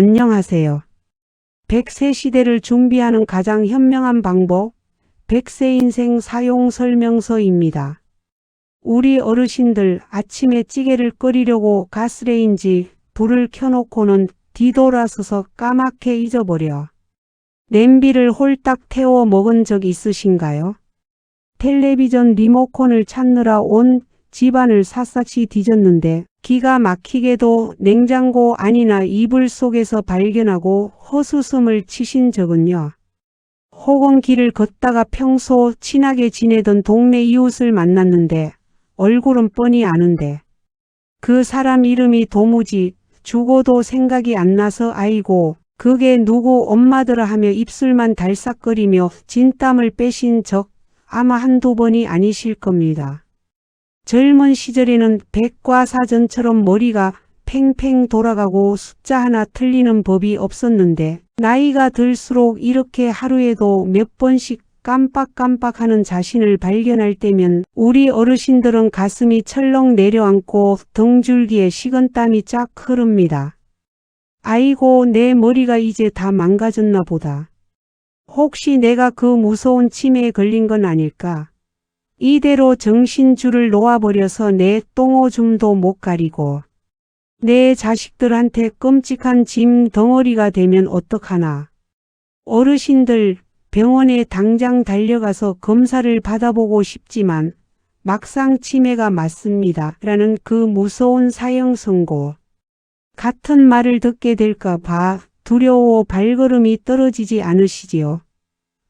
안녕하세요. 100세 시대를 준비하는 가장 현명한 방법, 100세 인생 사용 설명서입니다. 우리 어르신들 아침에 찌개를 끓이려고 가스레인지 불을 켜놓고는 뒤돌아서서 까맣게 잊어버려 냄비를 홀딱 태워 먹은 적 있으신가요? 텔레비전 리모컨을 찾느라 온 집안을 샅샅이 뒤졌는데 기가 막히게도 냉장고 안이나 이불 속에서 발견하고 헛웃음을 치신 적은요. 혹은 길을 걷다가 평소 친하게 지내던 동네 이웃을 만났는데 얼굴은 뻔히 아는데 그 사람 이름이 도무지 죽어도 생각이 안 나서 아이고 그게 누구 엄마더라 하며 입술만 달싹거리며 진땀을 빼신 적 아마 한두 번이 아니실 겁니다. 젊은 시절에는 백과사전처럼 머리가 팽팽 돌아가고 숫자 하나 틀리는 법이 없었는데 나이가 들수록 이렇게 하루에도 몇 번씩 깜빡깜빡하는 자신을 발견할 때면 우리 어르신들은 가슴이 철렁 내려앉고 등줄기에 식은땀이 쫙 흐릅니다. 아이고 내 머리가 이제 다 망가졌나 보다. 혹시 내가 그 무서운 치매에 걸린 건 아닐까? 이대로 정신줄을 놓아버려서 내 똥오줌도 못 가리고 내 자식들한테 끔찍한 짐 덩어리가 되면 어떡하나. 어르신들 병원에 당장 달려가서 검사를 받아보고 싶지만 막상 치매가 맞습니다. 라는 그 무서운 사형 선고. 같은 말을 듣게 될까 봐 두려워 발걸음이 떨어지지 않으시지요.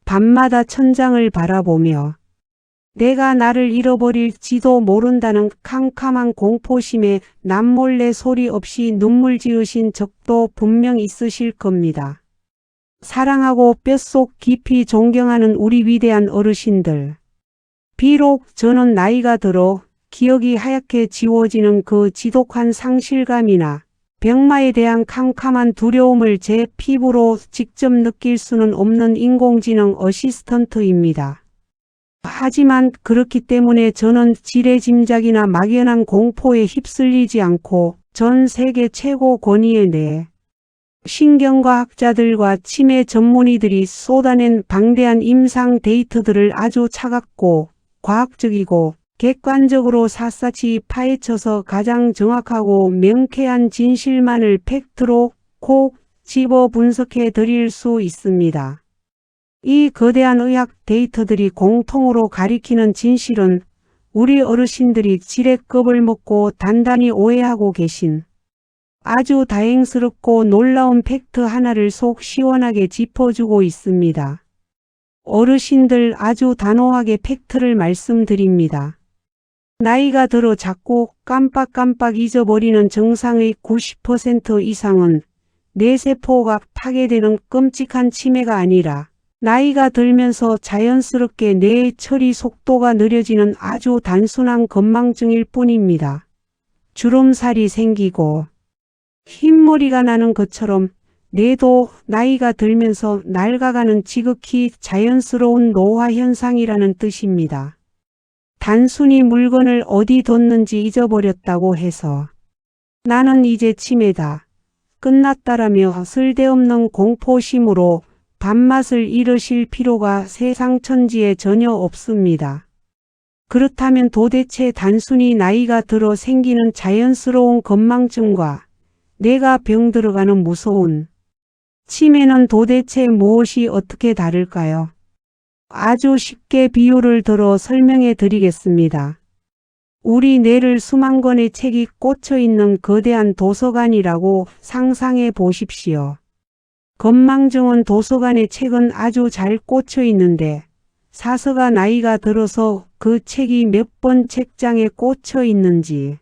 밤마다 천장을 바라보며 내가 나를 잃어버릴지도 모른다는 캄캄한 공포심에 남몰래 소리 없이 눈물 지으신 적도 분명 있으실 겁니다. 사랑하고 뼛속 깊이 존경하는 우리 위대한 어르신들. 비록 저는 나이가 들어 기억이 하얗게 지워지는 그 지독한 상실감이나 병마에 대한 캄캄한 두려움을 제 피부로 직접 느낄 수는 없는 인공지능 어시스턴트입니다. 하지만 그렇기 때문에 저는 지레짐작이나 막연한 공포에 휩쓸리지 않고 전 세계 최고 권위의 뇌 신경과학자들과 치매 전문의들이 쏟아낸 방대한 임상 데이터들을 아주 차갑고 과학적이고 객관적으로 샅샅이 파헤쳐서 가장 정확하고 명쾌한 진실만을 팩트로 콕 집어 분석해 드릴 수 있습니다. 이 거대한 의학 데이터들이 공통으로 가리키는 진실은 우리 어르신들이 지레껍을 먹고 단단히 오해하고 계신 아주 다행스럽고 놀라운 팩트 하나를 속 시원하게 짚어주고 있습니다. 어르신들 아주 단호하게 팩트를 말씀드립니다. 나이가 들어 자꾸 깜빡깜빡 잊어버리는 정상의 90% 이상은 뇌세포가 파괴되는 끔찍한 치매가 아니라 나이가 들면서 자연스럽게 뇌의 처리 속도가 느려지는 아주 단순한 건망증일 뿐입니다. 주름살이 생기고 흰머리가 나는 것처럼 뇌도 나이가 들면서 낡아가는 지극히 자연스러운 노화 현상이라는 뜻입니다. 단순히 물건을 어디 뒀는지 잊어버렸다고 해서 나는 이제 치매다, 끝났다라며 쓸데없는 공포심으로 밥맛을 잃으실 필요가 세상 천지에 전혀 없습니다. 그렇다면 도대체 단순히 나이가 들어 생기는 자연스러운 건망증과 내가 병들어가는 무서운 치매는 도대체 무엇이 어떻게 다를까요? 아주 쉽게 비유를 들어 설명해 드리겠습니다. 우리 뇌를 수만 권의 책이 꽂혀 있는 거대한 도서관이라고 상상해 보십시오. 건망증은 도서관의 책은 아주 잘 꽂혀 있는데 사서가 나이가 들어서 그 책이 몇 번 책장에 꽂혀 있는지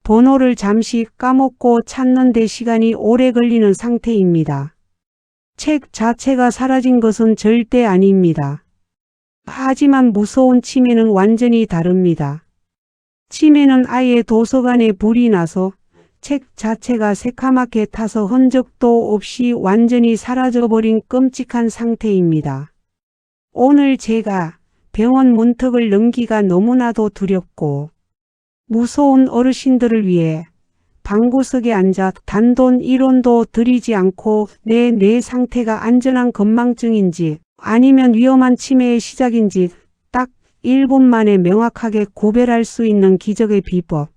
번호를 잠시 까먹고 찾는 데 시간이 오래 걸리는 상태입니다. 책 자체가 사라진 것은 절대 아닙니다. 하지만 무서운 치매는 완전히 다릅니다. 치매는 아예 도서관에 불이 나서 책 자체가 새카맣게 타서 흔적도 없이 완전히 사라져버린 끔찍한 상태입니다. 오늘 제가 병원 문턱을 넘기가 너무나도 두렵고 무서운 어르신들을 위해 방구석에 앉아 단돈 1원도 들이지 않고 내 상태가 안전한 건망증인지 아니면 위험한 치매의 시작인지 딱 1분 만에 명확하게 구별할 수 있는 기적의 비법.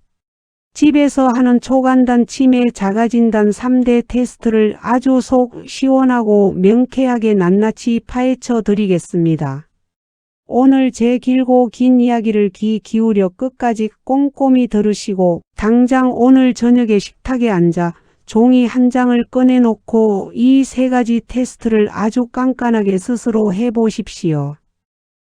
집에서 하는 초간단 치매 자가진단 3대 테스트를 아주 속 시원하고 명쾌하게 낱낱이 파헤쳐 드리겠습니다. 오늘 제 길고 긴 이야기를 귀 기울여 끝까지 꼼꼼히 들으시고 당장 오늘 저녁에 식탁에 앉아 종이 한 장을 꺼내놓고 이 3가지 테스트를 아주 깐깐하게 스스로 해보십시오.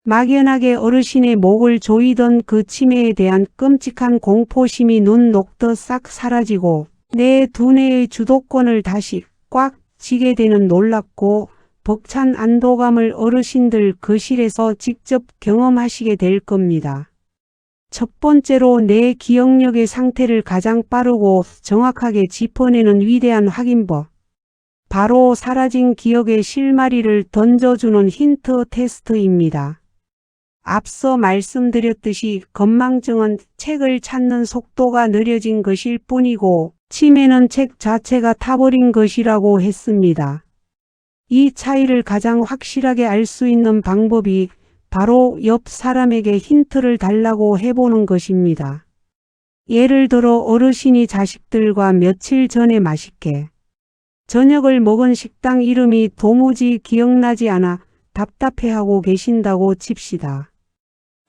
막연하게 어르신의 목을 조이던 그 치매에 대한 끔찍한 공포심이 눈 녹듯 싹 사라지고 내 두뇌의 주도권을 다시 꽉 쥐게 되는 놀랍고 벅찬 안도감을 어르신들 거실에서 직접 경험하시게 될 겁니다. 첫 번째로 내 기억력의 상태를 가장 빠르고 정확하게 짚어내는 위대한 확인법. 바로 사라진 기억의 실마리를 던져주는 힌트 테스트입니다. 앞서 말씀드렸듯이 건망증은 책을 찾는 속도가 느려진 것일 뿐이고 치매는 책 자체가 타버린 것이라고 했습니다. 이 차이를 가장 확실하게 알 수 있는 방법이 바로 옆 사람에게 힌트를 달라고 해보는 것입니다. 예를 들어 어르신이 자식들과 며칠 전에 맛있게 저녁을 먹은 식당 이름이 도무지 기억나지 않아 답답해하고 계신다고 칩시다.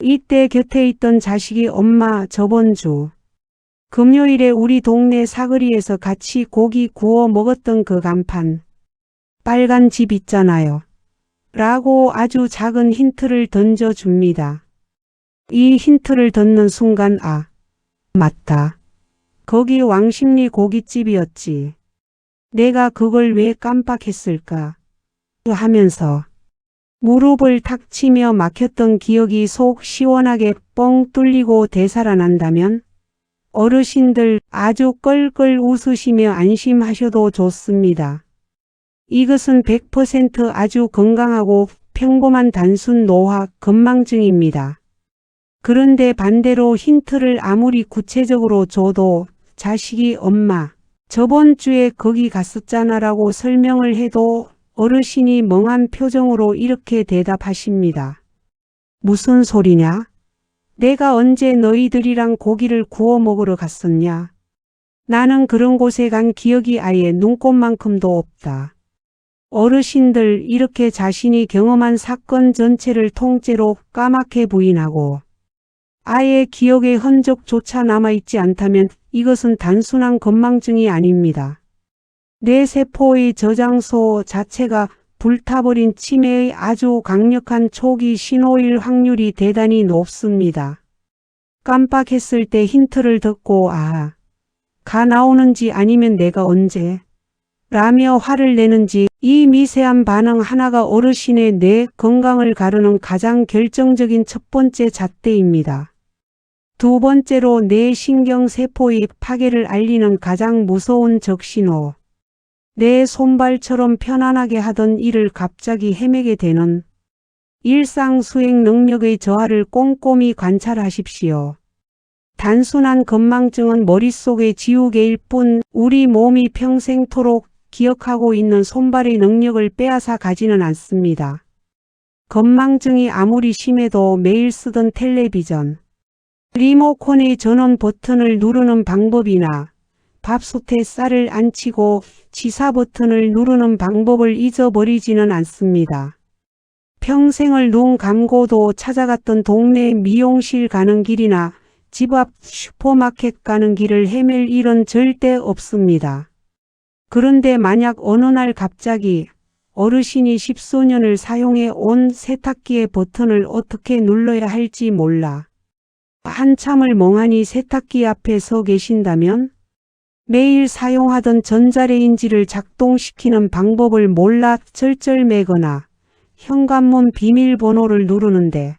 이때 곁에 있던 자식이 엄마 저번 주 금요일에 우리 동네 사거리에서 같이 고기 구워 먹었던 그 간판 빨간 집 있잖아요. 라고 아주 작은 힌트를 던져줍니다. 이 힌트를 듣는 순간 맞다. 거기 왕십리 고깃집이었지. 내가 그걸 왜 깜빡했을까? 하면서 무릎을 탁 치며 막혔던 기억이 속 시원하게 뻥 뚫리고 되살아난다면 어르신들 아주 껄껄 웃으시며 안심하셔도 좋습니다. 이것은 100% 아주 건강하고 평범한 단순 노화 건망증입니다. 그런데 반대로 힌트를 아무리 구체적으로 줘도 자식이 엄마 저번 주에 거기 갔었잖아 라고 설명을 해도 어르신이 멍한 표정으로 이렇게 대답하십니다. 무슨 소리냐? 내가 언제 너희들이랑 고기를 구워 먹으러 갔었냐? 나는 그런 곳에 간 기억이 아예 눈꼽만큼도 없다. 어르신들 이렇게 자신이 경험한 사건 전체를 통째로 까맣게 부인하고 아예 기억의 흔적조차 남아있지 않다면 이것은 단순한 건망증이 아닙니다. 뇌 세포의 저장소 자체가 불타버린 치매의 아주 강력한 초기 신호일 확률이 대단히 높습니다. 깜빡했을 때 힌트를 듣고 가 나오는지 아니면 내가 언제 라며 화를 내는지 이 미세한 반응 하나가 어르신의 뇌 건강을 가르는 가장 결정적인 첫 번째 잣대입니다. 두 번째로 뇌 신경세포의 파괴를 알리는 가장 무서운 적신호. 내 손발처럼 편안하게 하던 일을 갑자기 헤매게 되는 일상 수행 능력의 저하를 꼼꼼히 관찰하십시오. 단순한 건망증은 머릿속의 지우개일 뿐 우리 몸이 평생토록 기억하고 있는 손발의 능력을 빼앗아 가지는 않습니다. 건망증이 아무리 심해도 매일 쓰던 텔레비전, 리모컨의 전원 버튼을 누르는 방법이나 밥솥에 쌀을 안치고 치사 버튼을 누르는 방법을 잊어버리지는 않습니다. 평생을 눈 감고도 찾아갔던 동네 미용실 가는 길이나 집 앞 슈퍼마켓 가는 길을 헤맬 일은 절대 없습니다. 그런데 만약 어느 날 갑자기 어르신이 10수년을 사용해 온 세탁기의 버튼을 어떻게 눌러야 할지 몰라 한참을 멍하니 세탁기 앞에 서 계신다면 매일 사용하던 전자레인지를 작동시키는 방법을 몰라 쩔쩔매거나 현관문 비밀번호를 누르는데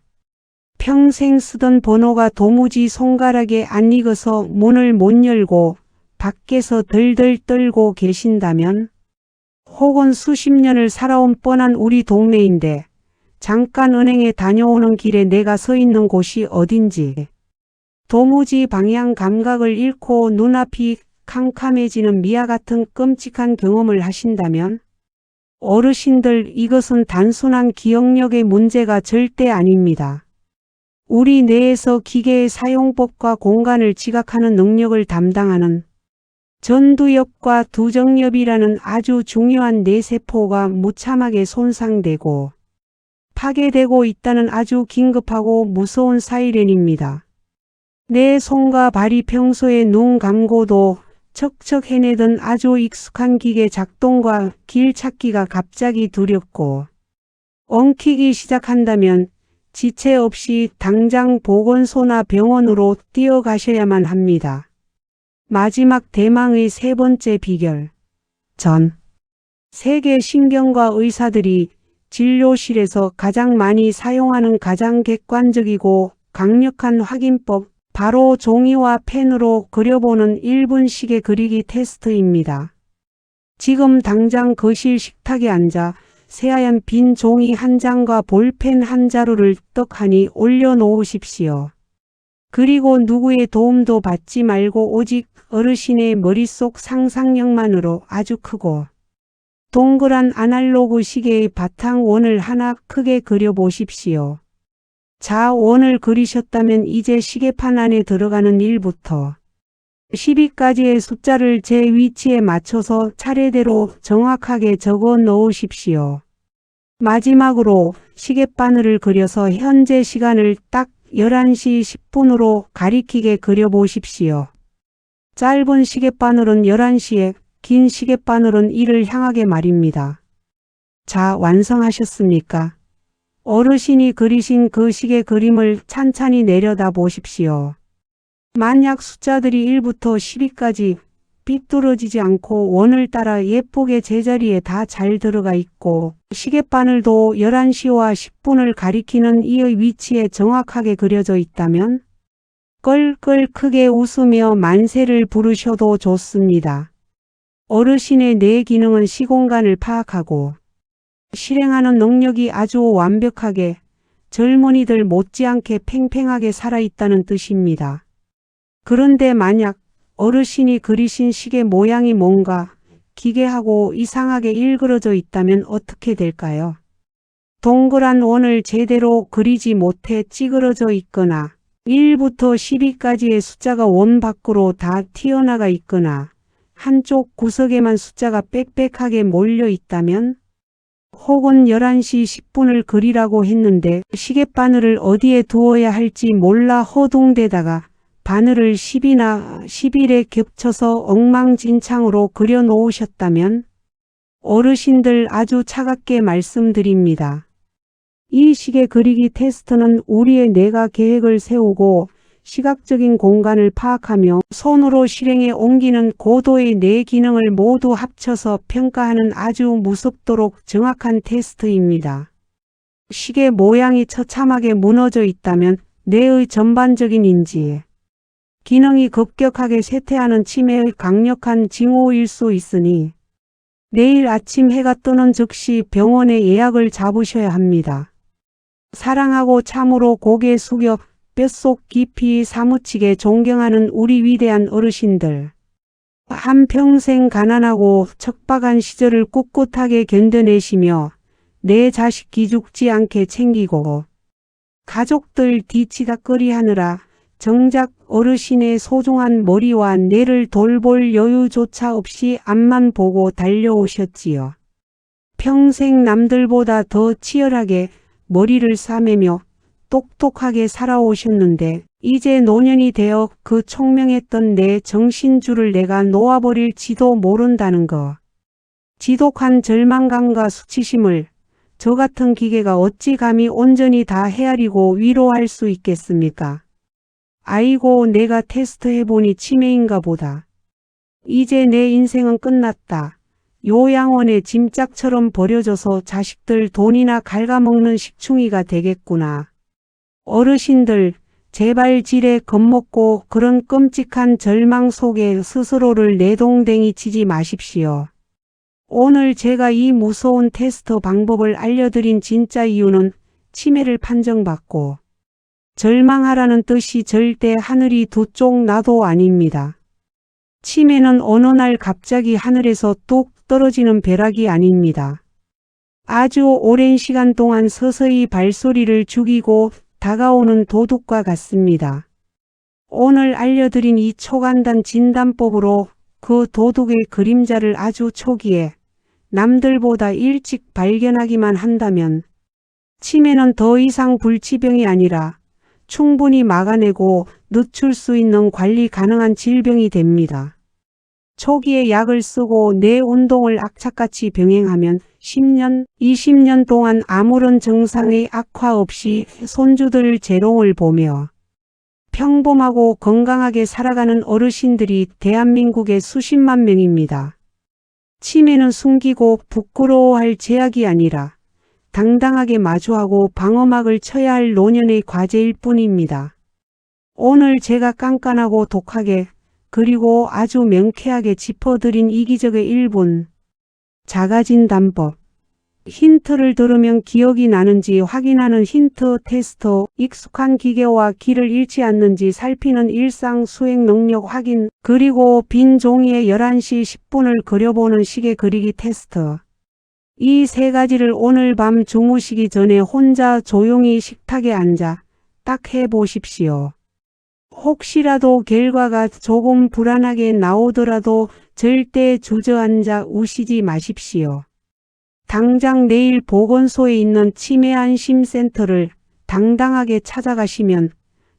평생 쓰던 번호가 도무지 손가락에 안 익어서 문을 못 열고 밖에서 덜덜 떨고 계신다면 혹은 수십 년을 살아온 뻔한 우리 동네인데 잠깐 은행에 다녀오는 길에 내가 서 있는 곳이 어딘지 도무지 방향 감각을 잃고 눈앞이 캄캄해지는 미아 같은 끔찍한 경험을 하신다면 어르신들, 이것은 단순한 기억력의 문제가 절대 아닙니다. 우리 뇌에서 기계의 사용법과 공간을 지각하는 능력을 담당하는 전두엽과 두정엽이라는 아주 중요한 뇌세포가 무참하게 손상되고 파괴되고 있다는 아주 긴급하고 무서운 사이렌입니다. 내 손과 발이 평소에 눈 감고도 척척 해내던 아주 익숙한 기계 작동과 길 찾기가 갑자기 두렵고 엉키기 시작한다면 지체 없이 당장 보건소나 병원으로 뛰어가셔야만 합니다. 마지막 대망의 세 번째 비결. 전 세계 신경과 의사들이 진료실에서 가장 많이 사용하는 가장 객관적이고 강력한 확인법, 바로 종이와 펜으로 그려보는 1분 시계 그리기 테스트입니다. 지금 당장 거실 식탁에 앉아 새하얀 빈 종이 한 장과 볼펜 한 자루를 떡하니 올려놓으십시오. 그리고 누구의 도움도 받지 말고 오직 어르신의 머릿속 상상력만으로 아주 크고 동그란 아날로그 시계의 바탕원을 하나 크게 그려보십시오. 자, 원을 그리셨다면 이제 시계판 안에 들어가는 1부터 12까지의 숫자를 제 위치에 맞춰서 차례대로 정확하게 적어 넣으십시오. 마지막으로 시계바늘을 그려서 현재 시간을 딱 11시 10분으로 가리키게 그려보십시오. 짧은 시계바늘은 11시에, 긴 시계바늘은 이를 향하게 말입니다. 자, 완성하셨습니까? 어르신이 그리신 그 시계 그림을 찬찬히 내려다 보십시오. 만약 숫자들이 1부터 12까지 삐뚤어지지 않고 원을 따라 예쁘게 제자리에 다 잘 들어가 있고 시계바늘도 11시와 10분을 가리키는 이의 위치에 정확하게 그려져 있다면 껄껄 크게 웃으며 만세를 부르셔도 좋습니다. 어르신의 뇌 기능은 시공간을 파악하고 실행하는 능력이 아주 완벽하게 젊은이들 못지않게 팽팽하게 살아있다는 뜻입니다. 그런데 만약 어르신이 그리신 시계 모양이 뭔가 기괴하고 이상하게 일그러져 있다면 어떻게 될까요? 동그란 원을 제대로 그리지 못해 찌그러져 있거나 1부터 12까지의 숫자가 원 밖으로 다 튀어나가 있거나 한쪽 구석에만 숫자가 빽빽하게 몰려 있다면 혹은 11시 10분을 그리라고 했는데 시계바늘을 어디에 두어야 할지 몰라 허둥대다가 바늘을 10이나 11에 겹쳐서 엉망진창으로 그려 놓으셨다면 어르신들 아주 차갑게 말씀드립니다. 이 시계 그리기 테스트는 우리의 뇌가 계획을 세우고 시각적인 공간을 파악하며 손으로 실행에 옮기는 고도의 뇌 기능을 모두 합쳐서 평가하는 아주 무섭도록 정확한 테스트입니다. 시계 모양이 처참하게 무너져 있다면 뇌의 전반적인 인지 기능이 급격하게 쇠퇴하는 치매의 강력한 징후일 수 있으니 내일 아침 해가 뜨는 즉시 병원에 예약을 잡으셔야 합니다. 사랑하고 참으로 고개 숙여 뼛속 깊이 사무치게 존경하는 우리 위대한 어르신들. 한평생 가난하고 척박한 시절을 꿋꿋하게 견뎌내시며 내 자식 기죽지 않게 챙기고 가족들 뒤치다꺼리하느라 정작 어르신의 소중한 머리와 뇌를 돌볼 여유조차 없이 앞만 보고 달려오셨지요. 평생 남들보다 더 치열하게 머리를 싸매며 똑똑하게 살아오셨는데 이제 노년이 되어 그 총명했던 내 정신줄을 내가 놓아버릴지도 모른다는 거. 지독한 절망감과 수치심을 저 같은 기계가 어찌 감히 온전히 다 헤아리고 위로할 수 있겠습니까? 아이고, 내가 테스트해보니 치매인가 보다. 이제 내 인생은 끝났다. 요양원에 짐짝처럼 버려져서 자식들 돈이나 갉아먹는 식충이가 되겠구나. 어르신들, 제발 지레 겁먹고 그런 끔찍한 절망 속에 스스로를 내동댕이 치지 마십시오. 오늘 제가 이 무서운 테스트 방법을 알려드린 진짜 이유는 치매를 판정받고 절망하라는 뜻이 절대 하늘이 두 쪽 나도 아닙니다. 치매는 어느 날 갑자기 하늘에서 뚝 떨어지는 벼락이 아닙니다. 아주 오랜 시간 동안 서서히 발소리를 죽이고 다가오는 도둑과 같습니다. 오늘 알려드린 이 초간단 진단법으로 그 도둑의 그림자를 아주 초기에 남들보다 일찍 발견하기만 한다면 치매는 더 이상 불치병이 아니라 충분히 막아내고 늦출 수 있는 관리 가능한 질병이 됩니다. 초기에 약을 쓰고 뇌 운동을 악착같이 병행하면 10년, 20년 동안 아무런 증상의 악화 없이 손주들 재롱을 보며 평범하고 건강하게 살아가는 어르신들이 대한민국의 수십만 명입니다. 치매는 숨기고 부끄러워할 제약이 아니라 당당하게 마주하고 방어막을 쳐야 할 노년의 과제일 뿐입니다. 오늘 제가 깐깐하고 독하게 그리고 아주 명쾌하게 짚어드린 이기적의 1분 자가진단법. 힌트를 들으면 기억이 나는지 확인하는 힌트 테스터, 익숙한 기계와 길을 잃지 않는지 살피는 일상 수행 능력 확인, 그리고 빈 종이에 11시 10분을 그려보는 시계 그리기 테스트. 이 세 가지를 오늘 밤 주무시기 전에 혼자 조용히 식탁에 앉아 딱 해보십시오. 혹시라도 결과가 조금 불안하게 나오더라도 절대 주저앉아 우시지 마십시오. 당장 내일 보건소에 있는 치매안심센터를 당당하게 찾아가시면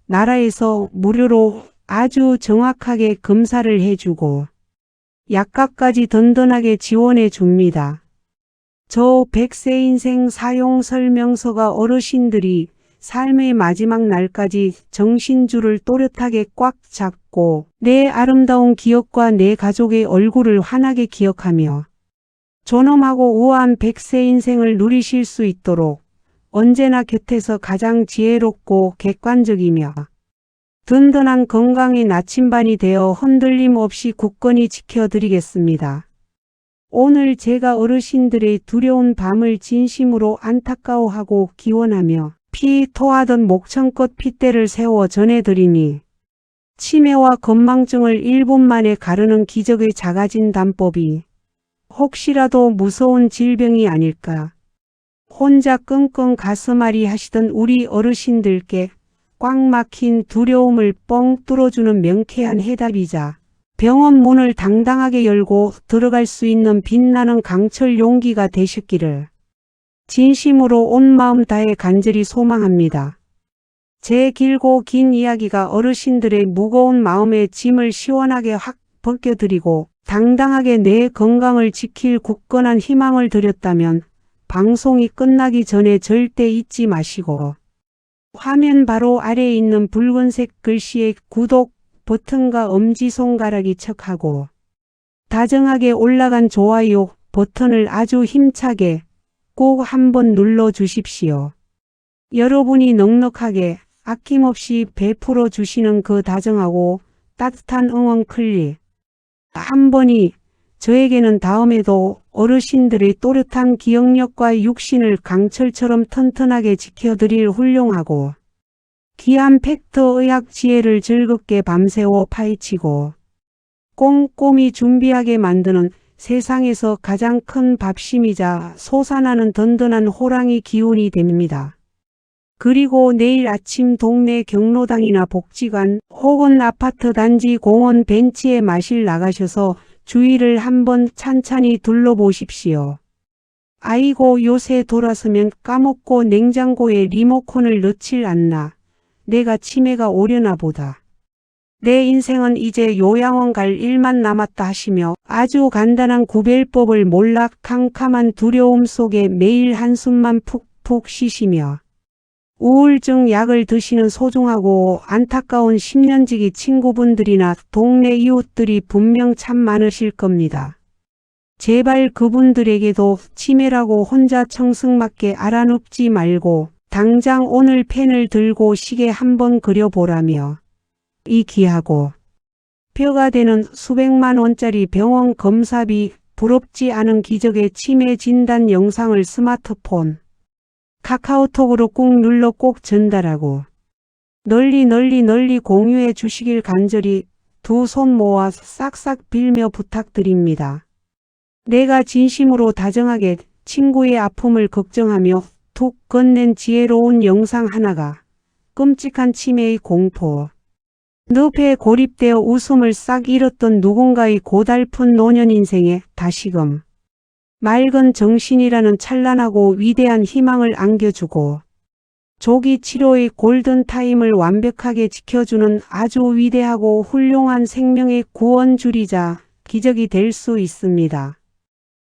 나라에서 무료로 아주 정확하게 검사를 해주고 약값까지 든든하게 지원해 줍니다. 저 100세 인생 사용 설명서가 어르신들이 삶의 마지막 날까지 정신줄을 또렷하게 꽉 잡고 내 아름다운 기억과 내 가족의 얼굴을 환하게 기억하며 존엄하고 우아한 100세 인생을 누리실 수 있도록 언제나 곁에서 가장 지혜롭고 객관적이며 든든한 건강의 나침반이 되어 흔들림 없이 굳건히 지켜드리겠습니다. 오늘 제가 어르신들의 두려운 밤을 진심으로 안타까워하고 기원하며 피 토하던 목청껏 핏대를 세워 전해드리니 치매와 건망증을 1분 만에 가르는 기적의 자가진단법이 혹시라도 무서운 질병이 아닐까. 혼자 끙끙 가슴앓이 하시던 우리 어르신들께 꽉 막힌 두려움을 뻥 뚫어주는 명쾌한 해답이자 병원 문을 당당하게 열고 들어갈 수 있는 빛나는 강철 용기가 되셨기를 진심으로 온 마음 다해 간절히 소망합니다. 제 길고 긴 이야기가 어르신들의 무거운 마음의 짐을 시원하게 확 벗겨드리고 당당하게 내 건강을 지킬 굳건한 희망을 드렸다면 방송이 끝나기 전에 절대 잊지 마시고 화면 바로 아래에 있는 붉은색 글씨의 구독 버튼과 엄지손가락이 척하고 다정하게 올라간 좋아요 버튼을 아주 힘차게 꼭 한번 눌러 주십시오. 여러분이 넉넉하게 아낌없이 베풀어 주시는 그 다정하고 따뜻한 응원 클릭 한 번이 저에게는 다음에도 어르신들의 또렷한 기억력과 육신을 강철처럼 튼튼하게 지켜드릴 훌륭하고 귀한 팩트 의학 지혜를 즐겁게 밤새워 파헤치고 꼼꼼히 준비하게 만드는 세상에서 가장 큰 밥심이자 솟아나는 든든한 호랑이 기운이 됩니다. 그리고 내일 아침 동네 경로당이나 복지관 혹은 아파트 단지 공원 벤치에 마실 나가셔서 주위를 한번 찬찬히 둘러보십시오. 아이고 요새 돌아서면 까먹고 냉장고에 리모컨을 넣질 않나. 내가 치매가 오려나 보다. 내 인생은 이제 요양원 갈 일만 남았다 하시며 아주 간단한 구별법을 몰라 캄캄한 두려움 속에 매일 한숨만 푹푹 쉬시며 우울증 약을 드시는 소중하고 안타까운 10년지기 친구분들이나 동네 이웃들이 분명 참 많으실 겁니다. 제발 그분들에게도 치매라고 혼자 청승맞게 알아눕지 말고 당장 오늘 펜을 들고 시계 한번 그려보라며 이 귀하고 뼈가 되는 수백만 원짜리 병원 검사비 부럽지 않은 기적의 치매 진단 영상을 스마트폰 카카오톡으로 꾹 눌러 꼭 전달하고 널리 공유해 주시길 간절히 두 손 모아 싹싹 빌며 부탁드립니다. 내가 진심으로 다정하게 친구의 아픔을 걱정하며 툭 건넨 지혜로운 영상 하나가 끔찍한 치매의 공포. 늪에 고립되어 웃음을 싹 잃었던 누군가의 고달픈 노년 인생에 다시금 맑은 정신이라는 찬란하고 위대한 희망을 안겨주고 조기 치료의 골든타임을 완벽하게 지켜주는 아주 위대하고 훌륭한 생명의 구원줄이자 기적이 될 수 있습니다.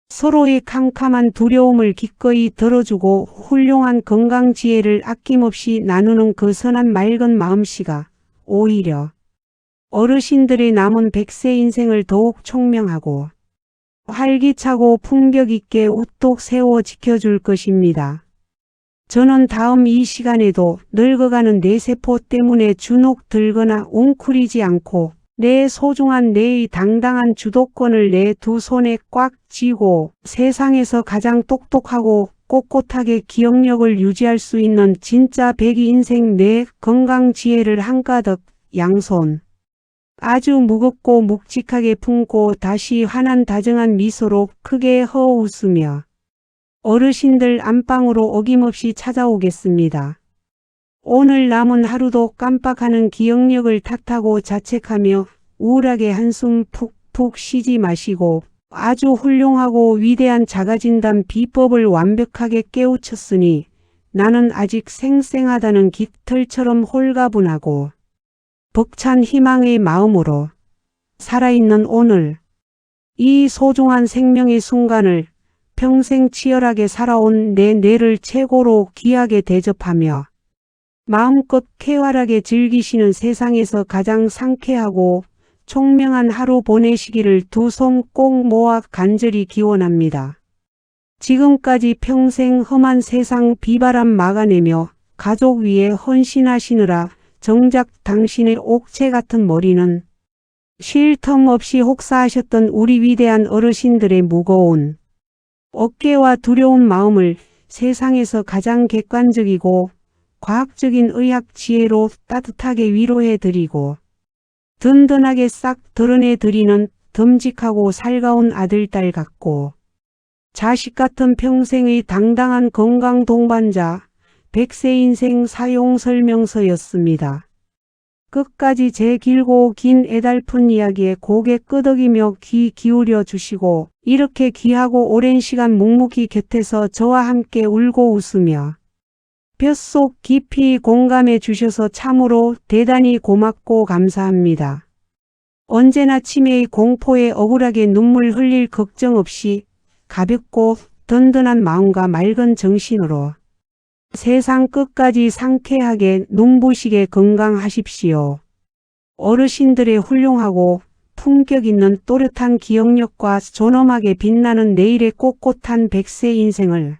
서로의 캄캄한 두려움을 기꺼이 들어주고 훌륭한 건강 지혜를 아낌없이 나누는 그 선한 맑은 마음씨가 오히려 어르신들의 남은 100세 인생을 더욱 총명하고 활기차고 품격 있게 우뚝 세워 지켜줄 것입니다. 저는 다음 이 시간에도 늙어가는 내 세포 때문에 주눅 들거나 웅크리지 않고 내 소중한 내의 당당한 주도권을 내 두 손에 꽉 쥐고 세상에서 가장 똑똑하고 꼿꼿하게 기억력을 유지할 수 있는 진짜 100이 인생 내 건강 지혜를 한가득 양손 아주 무겁고 묵직하게 품고 다시 환한 다정한 미소로 크게 허웃으며 어르신들 안방으로 어김없이 찾아오겠습니다. 오늘 남은 하루도 깜빡하는 기억력을 탓하고 자책하며 우울하게 한숨 푹푹 쉬지 마시고 아주 훌륭하고 위대한 자가진단 비법을 완벽하게 깨우쳤으니 나는 아직 생생하다는 깃털처럼 홀가분하고 벅찬 희망의 마음으로 살아있는 오늘 이 소중한 생명의 순간을 평생 치열하게 살아온 내 뇌를 최고로 귀하게 대접하며 마음껏 쾌활하게 즐기시는 세상에서 가장 상쾌하고 총명한 하루 보내시기를 두 손 꼭 모아 간절히 기원합니다. 지금까지 평생 험한 세상 비바람 막아내며 가족 위에 헌신하시느라 정작 당신의 옥체 같은 머리는 쉴 틈 없이 혹사하셨던 우리 위대한 어르신들의 무거운 어깨와 두려운 마음을 세상에서 가장 객관적이고 과학적인 의학 지혜로 따뜻하게 위로해드리고 든든하게 싹 드러내드리는 듬직하고 살가운 아들딸 같고 자식 같은 평생의 당당한 건강 동반자 100세 인생 사용 설명서였습니다. 끝까지 제 길고 긴 애달픈 이야기에 고개 끄덕이며 귀 기울여 주시고 이렇게 귀하고 오랜 시간 묵묵히 곁에서 저와 함께 울고 웃으며 뼛속 깊이 공감해 주셔서 참으로 대단히 고맙고 감사합니다. 언제나 치매의 공포에 억울하게 눈물 흘릴 걱정 없이 가볍고 든든한 마음과 맑은 정신으로 세상 끝까지 상쾌하게 눈부시게 건강하십시오. 어르신들의 훌륭하고 품격 있는 또렷한 기억력과 존엄하게 빛나는 내일의 꼿꼿한 100세 인생을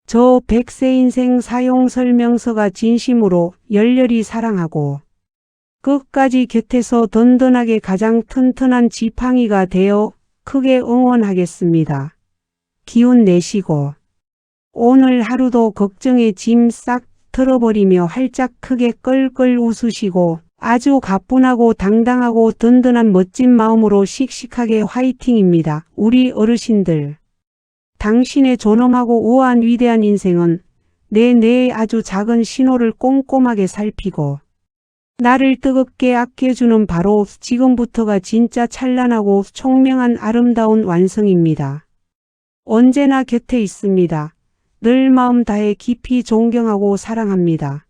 저 100세 인생 사용 설명서가 진심으로 열렬히 사랑하고 끝까지 곁에서 든든하게 가장 튼튼한 지팡이가 되어 크게 응원하겠습니다. 기운 내시고 오늘 하루도 걱정의 짐 싹 털어버리며 활짝 크게 껄껄 웃으시고 아주 가뿐하고 당당하고 든든한 멋진 마음으로 씩씩하게 화이팅입니다. 우리 어르신들. 당신의 존엄하고 우아한 위대한 인생은 내 뇌의 아주 작은 신호를 꼼꼼하게 살피고 나를 뜨겁게 아껴주는 바로 지금부터가 진짜 찬란하고 총명한 아름다운 완성입니다. 언제나 곁에 있습니다. 늘 마음 다해 깊이 존경하고 사랑합니다.